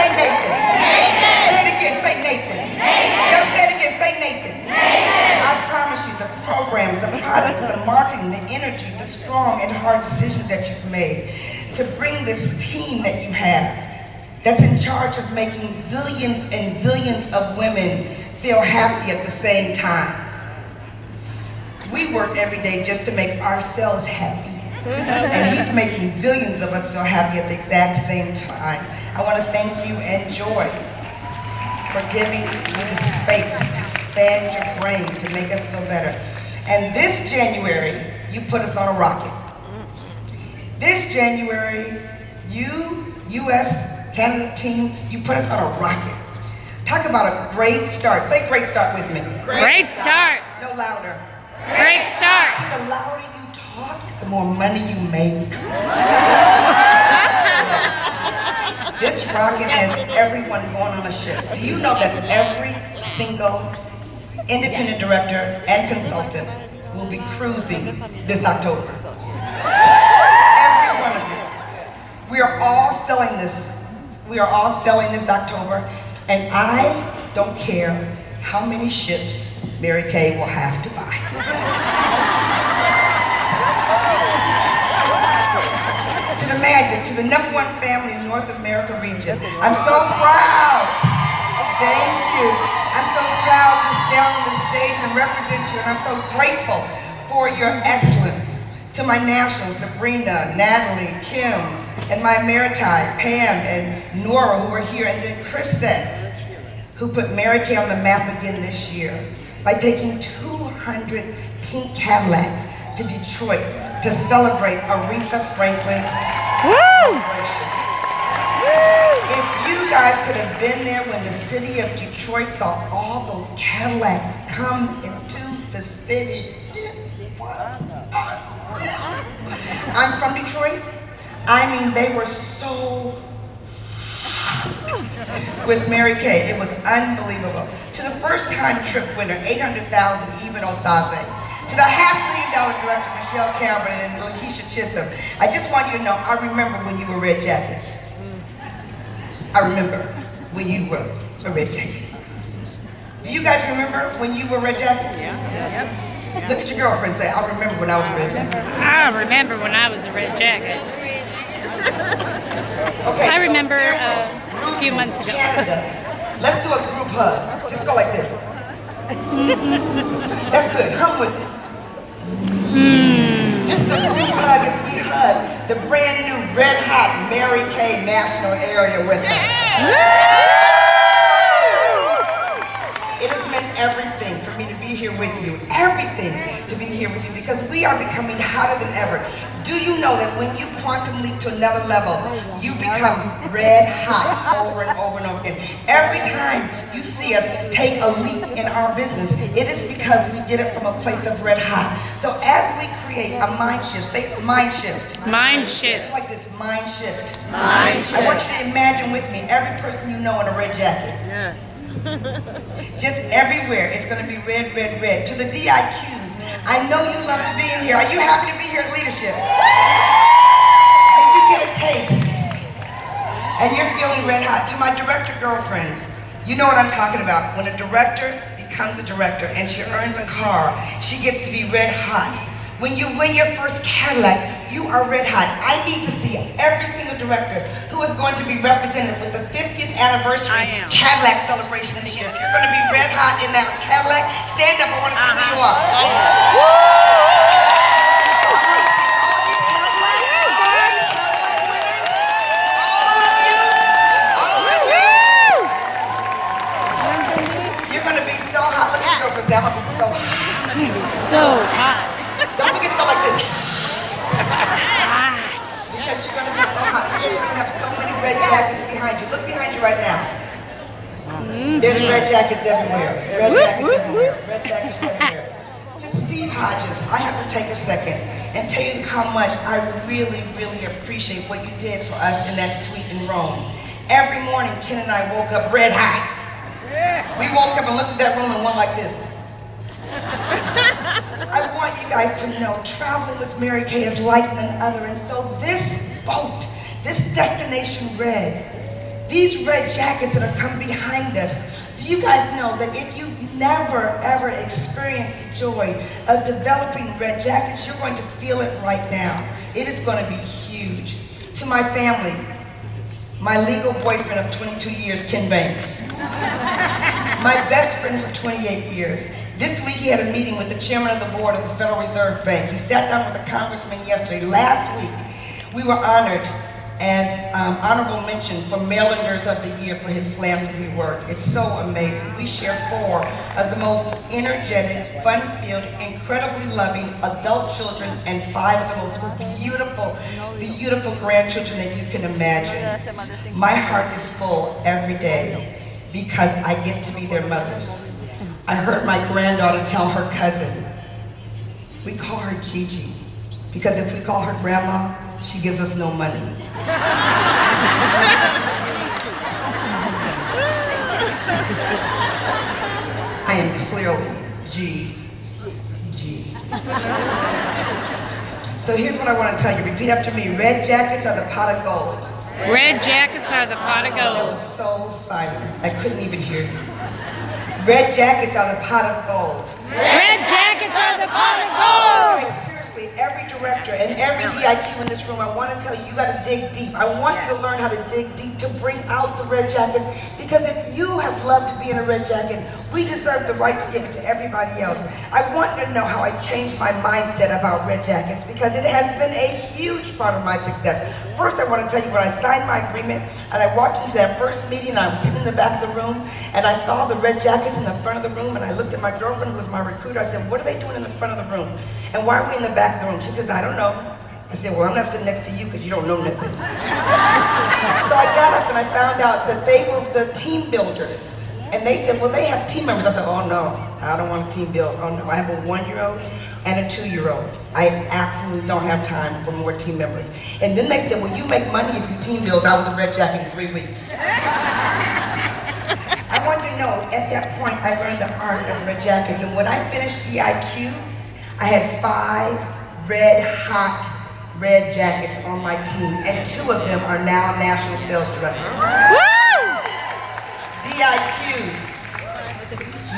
Say Nathan. Nathan. Say it again. Say Nathan. Nathan. Now say it again. Say Nathan. Nathan. I promise you, the programs, the products, the marketing, the energy, the strong and hard decisions that you've made to bring this team that you have that's in charge of making zillions and zillions of women feel happy at the same time. We work every day just to make ourselves happy. And he's making zillions of us feel happy at the exact same time. I want to thank you and Joy for giving me the space to expand your brain to make us feel better. And this January, you put us on a rocket. This January, you, U.S. Canada team, you put us on a rocket. Talk about a great start. Say great start with me. Great start. No louder. Great start. See, the louder you talk, the more money you make. This rocket has everyone going on a ship. Do you know that every single independent director and consultant will be cruising this October? Every one of you. We are all selling this. We are all selling this October, and I don't care how many ships Mary Kay will have to buy. To the Magic, to the #1 family in North America region, I'm so proud. Thank you. I'm so proud to stand on the stage and represent you, and I'm so grateful for your excellence. To my nationals, Sabrina, Natalie, Kim, and my Maritime, Pam and Nora, who are here, and then Chrisette, who put Mary Kay on the map again this year by taking 200 pink Cadillacs to Detroit to celebrate Aretha Franklin's celebration. If you guys could have been there when the city of Detroit saw all those Cadillacs come into the city, it was unreal. I'm from Detroit. I mean, they were so with Mary Kay. It was unbelievable. To the first-time trip winner, 800,000, Even Osase. To the $500,000 director, Michelle Cameron and Lakeisha Chisholm. I just want you to know, I remember when you were Red Jackets. I remember when you were a Red Jacket. Do you guys remember when you were Red Jackets? Yeah. Look at your girlfriend and say, I remember when I was a Red Jacket. I remember when I was a Red Jacket. Okay, I remember so a few months ago. Canada. Let's do a group hug. Just go like this. That's good. Hum with it. This is a group hug as we hug the brand new red hot Mary Kay National Area with us. It has meant everything for me to be here with you. Everything to be here with you because we are becoming hotter than ever. Do you know that when you quantum leap to another level, you become red hot over and over and over again? Every time you see us take a leap in our business, it is because we did it from a place of red hot. So as we create a mind shift, say mind shift. Mind shift. Like this, mind shift. Mind shift. I want you to imagine with me every person you know in a red jacket. Yes. Just everywhere, it's going to be red, red, red. To the DIQs, I know you love to be in here. Are you happy to be here at leadership? Did you get a taste? And you're feeling red hot. To my director girlfriends, you know what I'm talking about. When a director becomes a director and she earns a car, she gets to be red hot. When you win your first Cadillac, you are red hot. I need to see every single director who is going to be represented with the 50th anniversary Cadillac celebration this year. If you're going to be red hot in that Cadillac, stand up. I want to see who you are. I want to see all these Cadillacs, all these Cadillac winners, all of you. You're going to be so hot. Look at your girlfriends. I'm going to be so hot. So hot. Don't forget to go like this. Because you're going to be so hot. You're going to have so many red jackets behind you. Look behind you right now. There's red jackets everywhere. Red jackets everywhere. Red jackets everywhere. To Steve Hodges, I have to take a second and tell you how much I really, really appreciate what you did for us in that suite in Rome. Every morning, Ken and I woke up red hot. We woke up and looked at that room and went like this. I want you guys to know traveling with Mary Kay is like none other, and so this boat, this Destination Red, These red jackets that are coming behind us, do you guys know that if you've never ever experienced the joy of developing red jackets, you're going to feel it right now. It is going to be huge. To my family, my legal boyfriend of 22 years, Ken Banks. My best friend for 28 years. This week he had a meeting with the chairman of the board of the Federal Reserve Bank. He sat down with a congressman yesterday. Last week, we were honored as honorable mention for Marylanders of the Year for his philanthropy work. It's so amazing. We share 4 of the most energetic, fun-filled, incredibly loving adult children and 5 of the most beautiful, beautiful grandchildren that you can imagine. My heart is full every day because I get to be their mothers. I heard my granddaughter tell her cousin, we call her Gigi, because if we call her grandma, she gives us no money. I am clearly G. So here's what I want to tell you. Repeat after me. Red jackets are the pot of gold. Red jackets are the pot of That gold. was so silent. I couldn't even hear you. Red jackets are the pot of gold. Red jackets are the pot of gold. Guys, seriously, every director and every DIQ in this room, I want to tell you, you got to dig deep. I want you to learn how to dig deep to bring out the red jackets, because if you have loved to be in a red jacket, we deserve the right to give it to everybody else. I want you to know how I changed my mindset about red jackets, because it has been a huge part of my success. First, I want to tell you when I signed my agreement and I walked into that first meeting, I was sitting in the back of the room and I saw the red jackets in the front of the room, and I looked at my girlfriend who was my recruiter. I said, what are they doing in the front of the room? And why are we in the back of the room? She says, I don't know. I said, well, I'm not sitting next to you because you don't know nothing. So I got up and I found out that they were the team builders. And they said, well, they have team members. I said, oh no, I don't want a team build. Oh no, I have a 1-year-old and a 2-year-old. I absolutely don't have time for more team members. And then they said, well, you make money if you team build. I was a red jacket in 3 weeks. I want you to know, at that point, I learned the art of red jackets. And when I finished DIQ, I had 5 red-hot red jackets on my team, and 2 of them are now national sales directors. DIQs,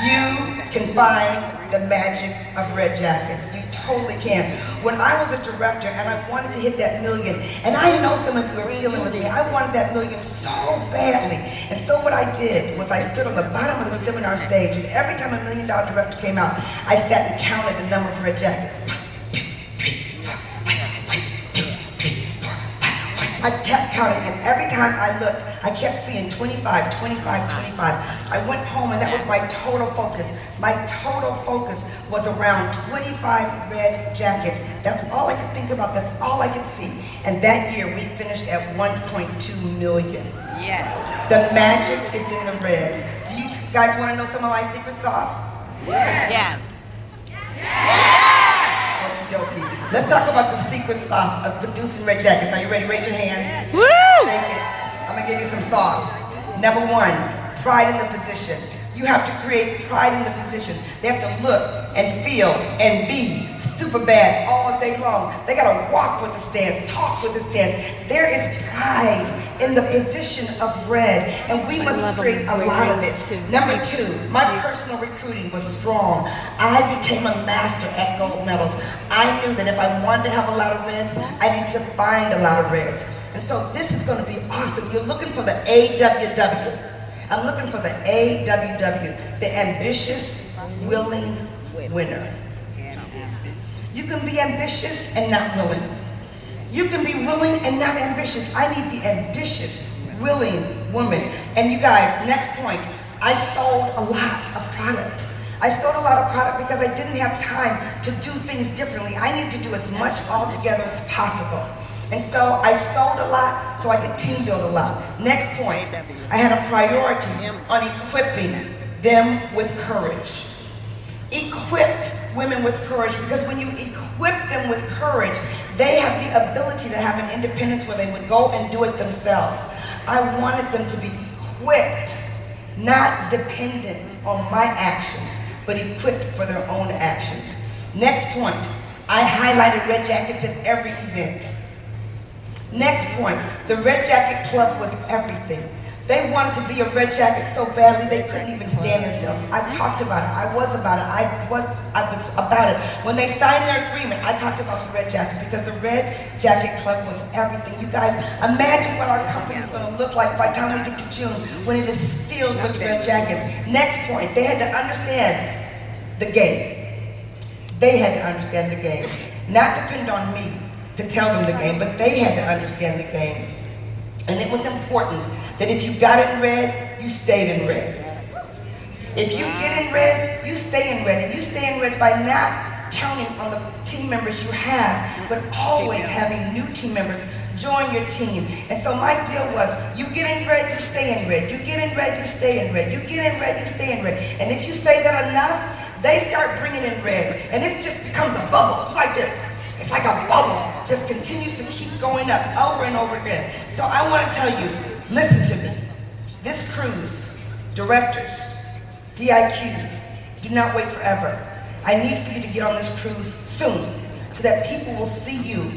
you can find the magic of red jackets. You totally can. When I was a director and I wanted to hit that million, and I know some of you are feeling with me, I wanted that million so badly. And so what I did was I stood on the bottom of the seminar stage, and every time a $1 million director came out, I sat and counted the number of red jackets. I kept counting, and every time I looked, I kept seeing 25, 25, 25. I went home, and that was my total focus. My total focus was around 25 red jackets. That's all I could think about. That's all I could see. And that year, we finished at 1.2 million. Yes. The magic is in the reds. Do you guys want to know some of my secret sauce? Yes. Okie dokie. Let's talk about the secret sauce of producing red jackets. Are you ready? Raise your hand. Woo! Shake it. I'm gonna give you some sauce. Number 1, pride in the position. You have to create pride in the position. They have to look and feel and be super bad all day long. They gotta walk with the stance, talk with the stance. There is pride in the position of red, and we must create a lot of it. Number 2, my personal recruiting was strong. I became a master at gold medals. I knew that if I wanted to have a lot of reds, I need to find a lot of reds. And so this is gonna be awesome. You're looking for the AWW. I'm looking for the AWW, the ambitious, willing winner. You can be ambitious and not willing. You can be willing and not ambitious. I need the ambitious, willing woman. And you guys, next point, I sold a lot of product. I sold a lot of product because I didn't have time to do things differently. I needed to do as much all together as possible. And so I sold a lot so I could team build a lot. Next point, I had a priority on equipping them with courage. Equipped women with courage, because when you equip them with courage, they have the ability to have an independence where they would go and do it themselves. I wanted them to be equipped, not dependent on my actions, but equipped for their own actions. Next point, I highlighted red jackets at every event. Next point, the Red Jacket Club was everything. They wanted to be a Red Jacket so badly they couldn't even stand themselves. I talked about it. I was about it. I was about it. When they signed their agreement, I talked about the Red Jacket because the Red Jacket Club was everything. You guys, imagine what our company is going to look like by the time we get to June when it is filled with Red Jackets. Next point, they had to understand the game. They had to understand the game. Not depend on me to tell them the game, but they had to understand the game. And it was important that if you got in red, you stayed in red. If you get in red, you stay in red. And you stay in red by not counting on the team members you have, but always having new team members join your team. And so my deal was, you get in red, you stay in red. You get in red, you stay in red. You get in red, you stay in red. And if you stay that enough, they start bringing in red. And it just becomes a bubble. It's like this. It's like a bubble, just continues to keep going up over and over again. So I want to tell you, listen to me. This cruise, directors, DIQs, do not wait forever. I need for you to get on this cruise soon so that people will see you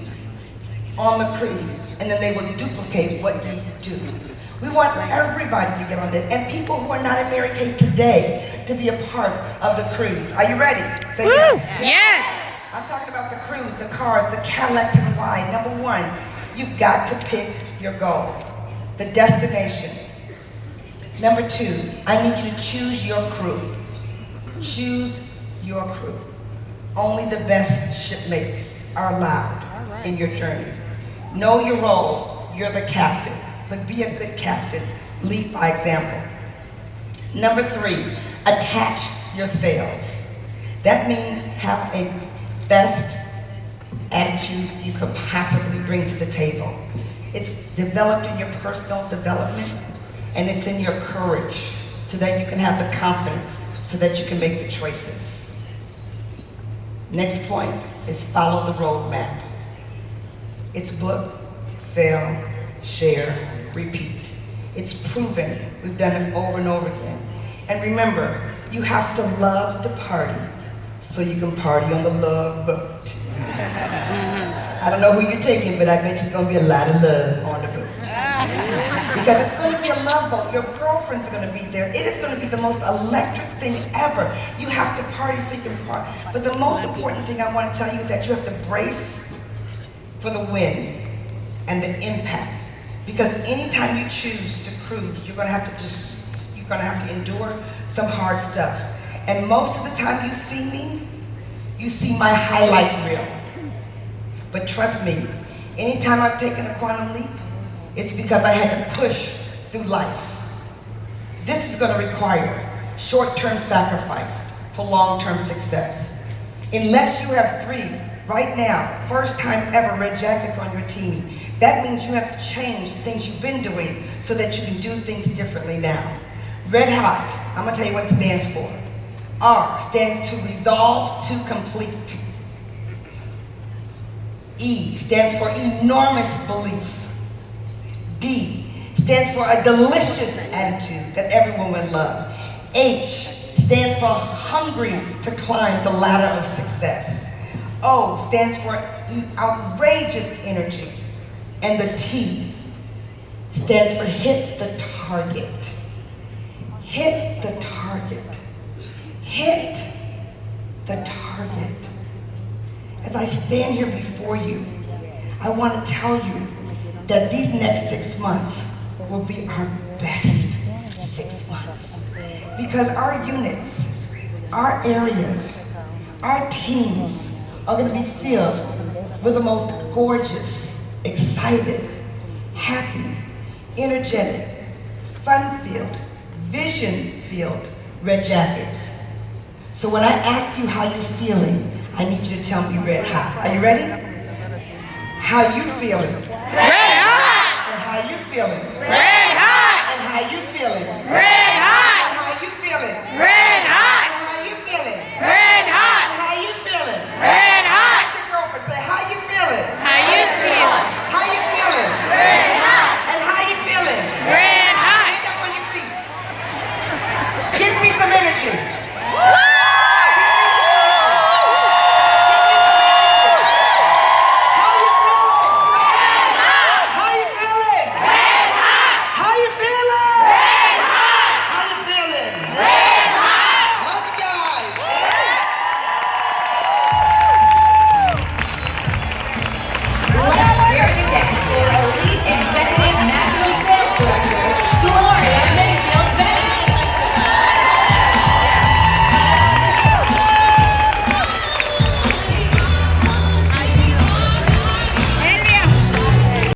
on the cruise and then they will duplicate what you do. We want everybody to get on it and people who are not in Mary Kay today to be a part of the cruise. Are you ready? Say yes. Yes. I'm talking about the cruise, the cars, the Cadillacs, and why. Number one, you've got to pick your goal, the destination. Number two, I need you to choose your crew. Choose your crew. Only the best shipmates are allowed in your journey. Know your role. You're the captain, but be a good captain. Lead by example. Number three, attach your sails. That means have a best attitude you could possibly bring to the table. It's developed in your personal development and it's in your courage so that you can have the confidence so that you can make the choices. Next point is follow the roadmap. It's book, sell, share, repeat. It's proven. We've done it over and over again. And remember, you have to love to party so you can party on the love boat. I don't know who you're taking, but I bet you're gonna be a lot of love on the boat. Because it's gonna be a love boat. Your girlfriend's gonna be there. It is gonna be the most electric thing ever. You have to party so you can party. But the most important thing I wanna tell you is that you have to brace for the win and the impact. Because anytime you choose to cruise, you're gonna have to endure some hard stuff. And most of the time you see me, you see my highlight reel. But trust me, anytime I've taken a quantum leap, it's because I had to push through life. This is gonna require short-term sacrifice for long-term success. Unless you have three, right now, first time ever Red Jackets on your team, that means you have to change things you've been doing so that you can do things differently now. Red Hot, I'm gonna tell you what it stands for. R stands to resolve to complete. E stands for enormous belief. D stands for a delicious attitude that everyone would love. H stands for hungry to climb the ladder of success. O stands for outrageous energy. And the T stands for hit the target. Hit the target. Hit the target. As I stand here before you, I want to tell you that these next 6 months will be our best 6 months. Because our units, our areas, our teams are going to be filled with the most gorgeous, excited, happy, energetic, fun-filled, vision-filled Red Jackets. So when I ask you how you're feeling, I need you to tell me red hot. Are you ready? How you feeling? Red hot! And how you feeling? Red